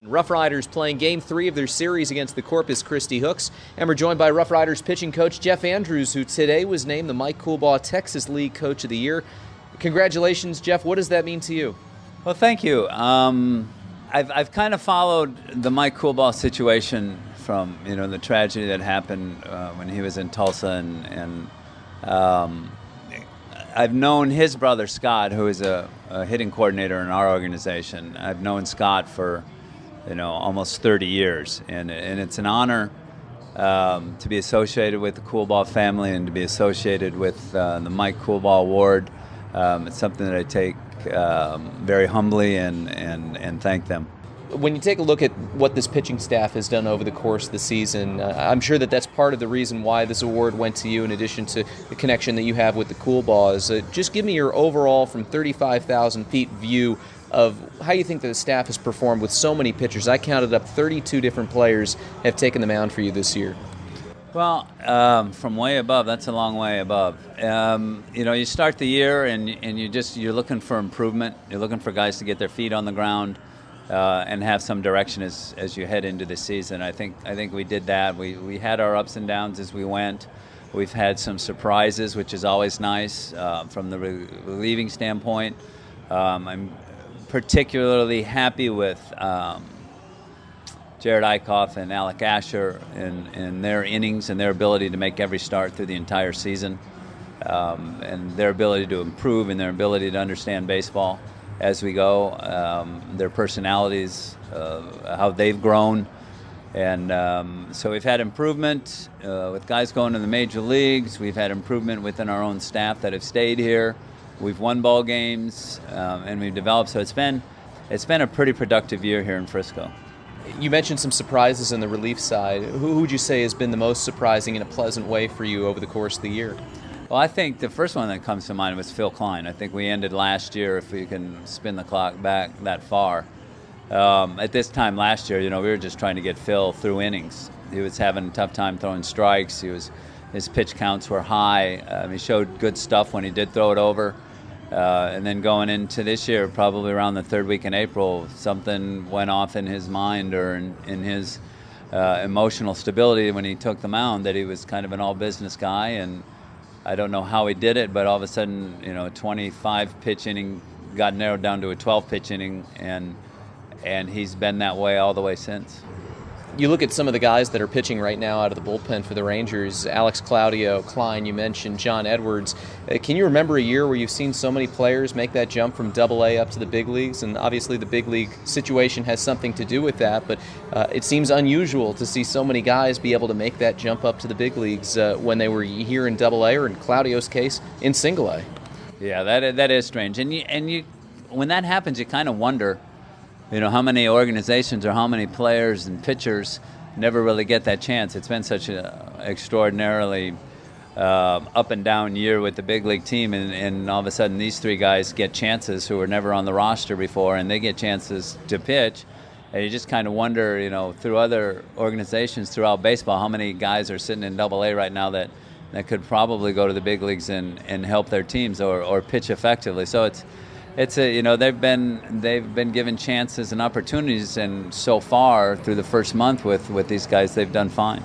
RoughRiders playing Game 3 of their series against the Corpus Christi Hooks, and we're joined by RoughRiders pitching coach Jeff Andrews, who today was named the Mike Coolbaugh Texas League Coach of the Year. Congratulations, Jeff. What does that mean to you? Well, thank you. I've kind of followed the Mike Coolbaugh situation from the tragedy that happened when he was in Tulsa, and I've known his brother Scott, who is a hitting coordinator in our organization. I've known Scott for almost 30 years, and it's an honor to be associated with the Coolbaugh family and to be associated with the Mike Coolbaugh Award. It's something that I take very humbly and thank them. When you take a look at what this pitching staff has done over the course of the season, I'm sure that that's part of the reason why this award went to you, in addition to the connection that you have with the Coolbaughs. Just give me your overall, from 35,000 feet view of how you think that the staff has performed with so many pitchers. I counted up 32 different players have taken the mound for you this year. Well, from way above, that's a long way above. You start the year and you're looking for improvement. You're looking for guys to get their feet on the ground and have some direction as you head into the season. I think we did that. We had our ups and downs as we went. We've had some surprises, which is always nice from the relieving standpoint. I'm particularly happy with Jared Eichhoff and Alec Asher in their innings and their ability to make every start through the entire season, and their ability to improve and their ability to understand baseball as we go, their personalities, how they've grown. And so we've had improvement with guys going to the major leagues. We've had improvement within our own staff that have stayed here. We've won ball games, and we've developed. So it's been a pretty productive year here in Frisco. You mentioned some surprises on the relief side. Who would you say has been the most surprising in a pleasant way for you over the course of the year? Well, I think the first one that comes to mind was Phil Klein. I think we ended last year, if we can spin the clock back that far. At this time last year, we were just trying to get Phil through innings. He was having a tough time throwing strikes. His pitch counts were high. He showed good stuff when he did throw it over. And then going into this year, probably around the third week in April, something went off in his mind or in his emotional stability when he took the mound, that he was kind of an all-business guy. And I don't know how he did it, but all of a sudden, a 25-pitch inning got narrowed down to a 12-pitch inning, and he's been that way all the way since. You look at some of the guys that are pitching right now out of the bullpen for the Rangers: Alex Claudio, Klein, you mentioned John Edwards. Can you remember a year where you've seen so many players make that jump from Double-A up to the big leagues? And obviously the big league situation has something to do with that, but it seems unusual to see so many guys be able to make that jump up to the big leagues when they were here in Double-A, or in Claudio's case, in Single-A. Yeah, that is strange. And you when that happens, you kind of wonder, how many organizations or how many players and pitchers never really get that chance. It's been such an extraordinarily up and down year with the big league team, and all of a sudden these three guys get chances who were never on the roster before, and they get chances to pitch. And you just kind of wonder, through other organizations throughout baseball, how many guys are sitting in Double-A right now that could probably go to the big leagues and help their teams or pitch effectively. So it's they've been given chances and opportunities, and so far through the first month with these guys, they've done fine.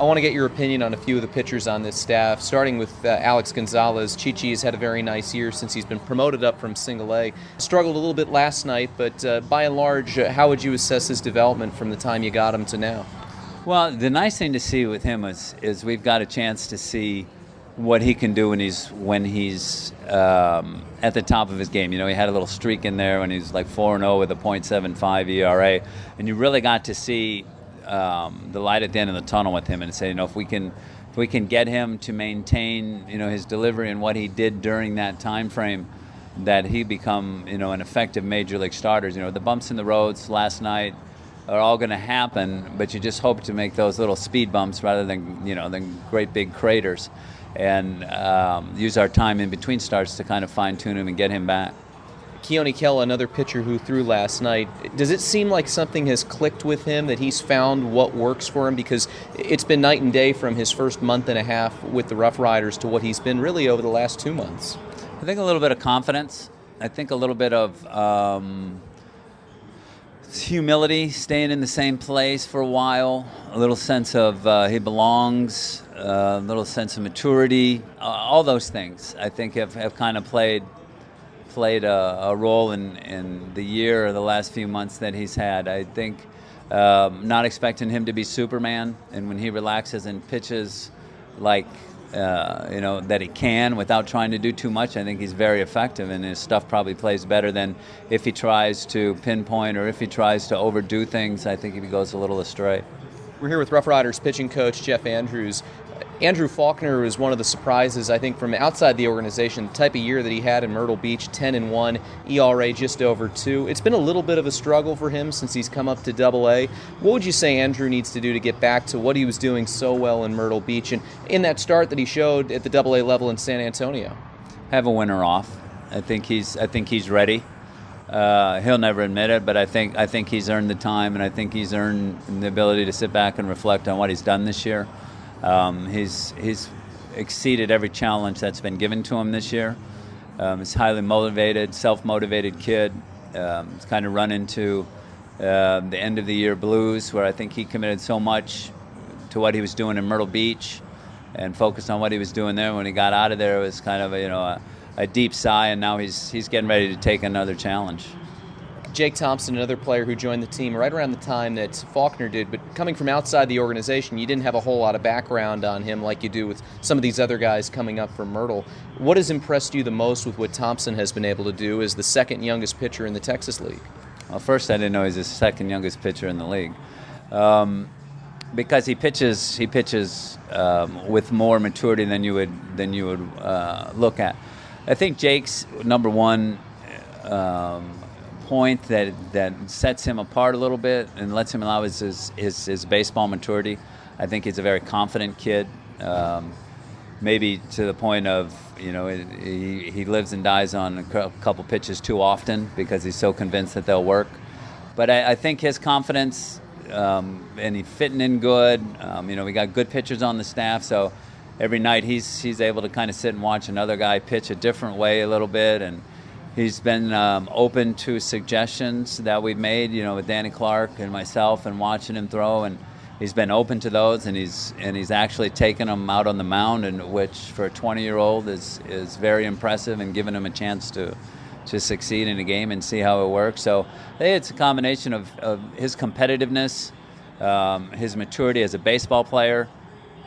I want to get your opinion on a few of the pitchers on this staff, starting with Alex Gonzalez. Chi-Chi has had a very nice year since he's been promoted up from Single-A. Struggled a little bit last night, but by and large, how would you assess his development from the time you got him to now? Well, the nice thing to see with him is we've got a chance to see what he can do when he's at the top of his game. He had a little streak in there when he's like 4-0 with a .75 ERA, and you really got to see the light at the end of the tunnel with him, and say, if we can get him to maintain his delivery and what he did during that time frame, that he become an effective major league starter. The bumps in the roads last night are all going to happen, but you just hope to make those little speed bumps rather than great big craters. And use our time in between starts to kind of fine-tune him and get him back. Keone Kela, another pitcher who threw last night, does it seem like something has clicked with him, that he's found what works for him? Because it's been night and day from his first month and a half with the RoughRiders to what he's been really over the last 2 months. I think a little bit of confidence. I think a little bit of humility, staying in the same place for a while, a little sense of he belongs, a little sense of maturity. All those things, I think, have kind of played a role in the year or the last few months that he's had. I think not expecting him to be Superman, and when he relaxes and pitches like that he can without trying to do too much, I think he's very effective, and his stuff probably plays better than if he tries to pinpoint or if he tries to overdo things. I think he goes a little astray. We're here with RoughRiders pitching coach Jeff Andrews. Andrew Faulkner was one of the surprises, I think, from outside the organization. The type of year that he had in Myrtle Beach, 10-1, ERA just over 2. It's been a little bit of a struggle for him since he's come up to Double-A. What would you say Andrew needs to do to get back to what he was doing so well in Myrtle Beach and in that start that he showed at the Double-A level in San Antonio? Have a winter off. I think he's ready. He'll never admit it, but I think he's earned the time, and I think he's earned the ability to sit back and reflect on what he's done this year. He's exceeded every challenge that's been given to him this year. He's highly motivated, self-motivated kid. He's kind of run into the end of the year blues, where I think he committed so much to what he was doing in Myrtle Beach and focused on what he was doing there. When he got out of there, it was kind of a deep sigh, and now he's getting ready to take another challenge. Jake Thompson, another player who joined the team right around the time that Faulkner did, but coming from outside the organization, you didn't have a whole lot of background on him like you do with some of these other guys coming up from Myrtle. What has impressed you the most with what Thompson has been able to do as the second youngest pitcher in the Texas League? Well, first, I didn't know he's the second youngest pitcher in the league, because he pitches with more maturity than you would look at. I think Jake's number one point that sets him apart a little bit and lets him allow his baseball maturity. I think he's a very confident kid, maybe to the point of he lives and dies on a couple pitches too often because he's so convinced that they'll work. But I think his confidence, and he's fitting in good. We got good pitchers on the staff, so every night he's able to kind of sit and watch another guy pitch a different way a little bit, and he's been open to suggestions that we've made, with Danny Clark and myself, and watching him throw, and he's been open to those, and he's actually taken them out on the mound, and which for a 20-year-old is very impressive, and giving him a chance to succeed in a game and see how it works. So it's a combination of his competitiveness, his maturity as a baseball player,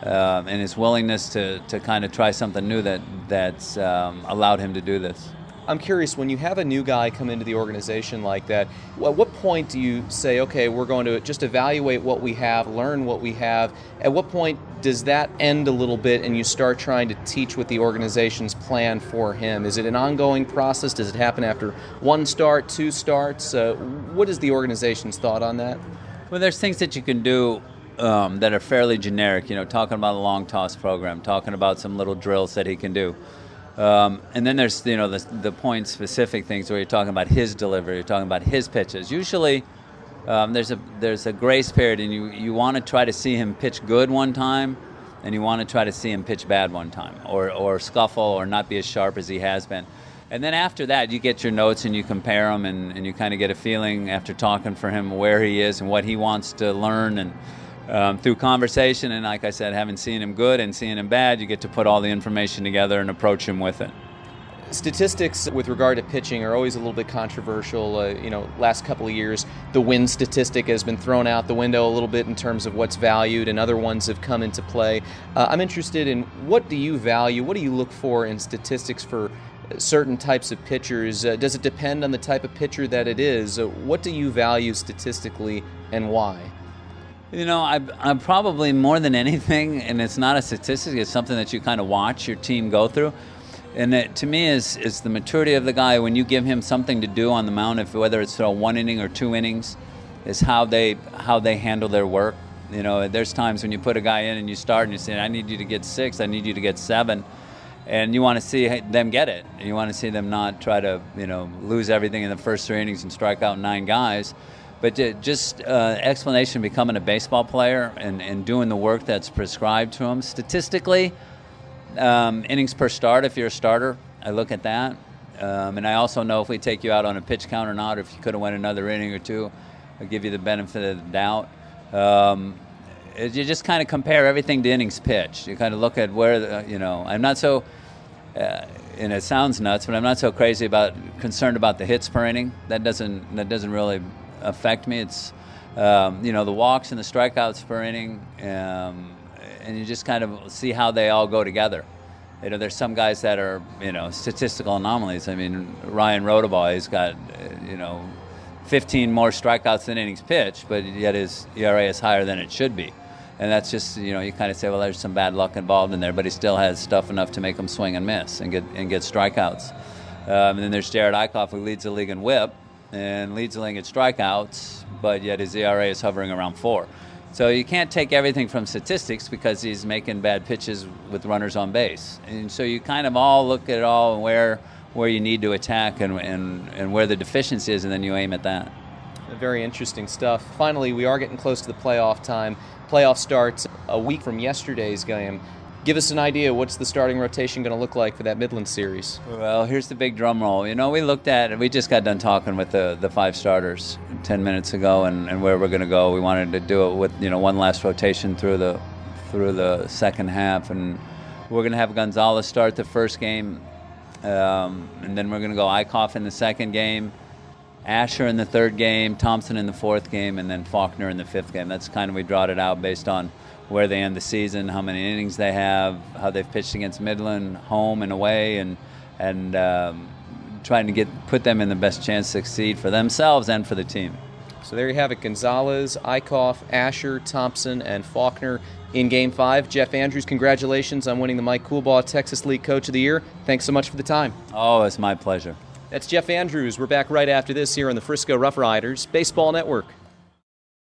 and his willingness to kind of try something new that's allowed him to do this. I'm curious, when you have a new guy come into the organization like that, at what point do you say, okay, we're going to just evaluate what we have, learn what we have? At what point does that end a little bit and you start trying to teach what the organization's plan for him? Is it an ongoing process? Does it happen after one start, two starts? What is the organization's thought on that? Well, there's things that you can do that are fairly generic, talking about a long toss program, talking about some little drills that he can do. And then there's the point-specific things where you're talking about his delivery, you're talking about his pitches. Usually, there's a grace period, and you want to try to see him pitch good one time, and you want to try to see him pitch bad one time, or scuffle, or not be as sharp as he has been. And then after that, you get your notes and you compare them, and you kind of get a feeling after talking for him where he is and what he wants to learn, and through conversation, and like I said, having seen him good and seeing him bad, you get to put all the information together and approach him with it. Statistics with regard to pitching are always a little bit controversial. Last couple of years, the win statistic has been thrown out the window a little bit in terms of what's valued, and other ones have come into play. I'm interested in, what do you value? What do you look for in statistics for certain types of pitchers? Does it depend on the type of pitcher that it is? What do you value statistically, and why? I'm probably more than anything, and it's not a statistic, it's something that you kind of watch your team go through. And it, to me, is the maturity of the guy when you give him something to do on the mound, whether it's throw 1 inning or 2 innings, is how they handle their work. There's times when you put a guy in and you start and you say, I need you to get 6, I need you to get 7. And you want to see them get it. You want to see them not try to, lose everything in the first 3 innings and strike out 9 guys. But just explanation becoming a baseball player and doing the work that's prescribed to him. Statistically, innings per start, if you're a starter, I look at that. And I also know if we take you out on a pitch count or not, or if you could have went another inning or two. I'll give you the benefit of the doubt. You just kind of compare everything to innings pitched. You kind of look at where, I'm not so, and it sounds nuts, but I'm not so concerned about the hits per inning. That doesn't really affect me. It's, the walks and the strikeouts per inning, and you just kind of see how they all go together. There's some guys that are, statistical anomalies. I mean, Ryan Rodabaugh, he's got, 15 more strikeouts than innings pitched, but yet his ERA is higher than it should be. And that's just, you kind of say, well, there's some bad luck involved in there, but he still has stuff enough to make him swing and miss and get strikeouts. And then there's Jared Eichhoff, who leads the league in WHIP and leads the league in strikeouts, but yet his ERA is hovering around 4. So you can't take everything from statistics because he's making bad pitches with runners on base. And so you kind of all look at it all and where you need to attack and where the deficiency is, and then you aim at that. Very interesting stuff. Finally, we are getting close to the playoff time. Playoff starts a week from yesterday's game. Give us an idea, what's the starting rotation going to look like for that Midland series? Well, here's the big drum roll. We just got done talking with the 5 starters 10 minutes ago and where we're going to go. We wanted to do it with, one last rotation through the second half, and we're going to have Gonzalez start the first game, and then we're going to go Eichhoff in the second game, Asher in the third game, Thompson in the fourth game, and then Faulkner in the fifth game. That's kind of, we drawed it out based on where they end the season, how many innings they have, how they've pitched against Midland, home and away, and trying to put them in the best chance to succeed for themselves and for the team. So there you have it, Gonzalez, Eichhoff, Asher, Thompson, and Faulkner in Game 5. Jeff Andrews, congratulations on winning the Mike Coolbaugh Texas League Coach of the Year. Thanks so much for the time. Oh, it's my pleasure. That's Jeff Andrews. We're back right after this here on the Frisco RoughRiders Baseball Network.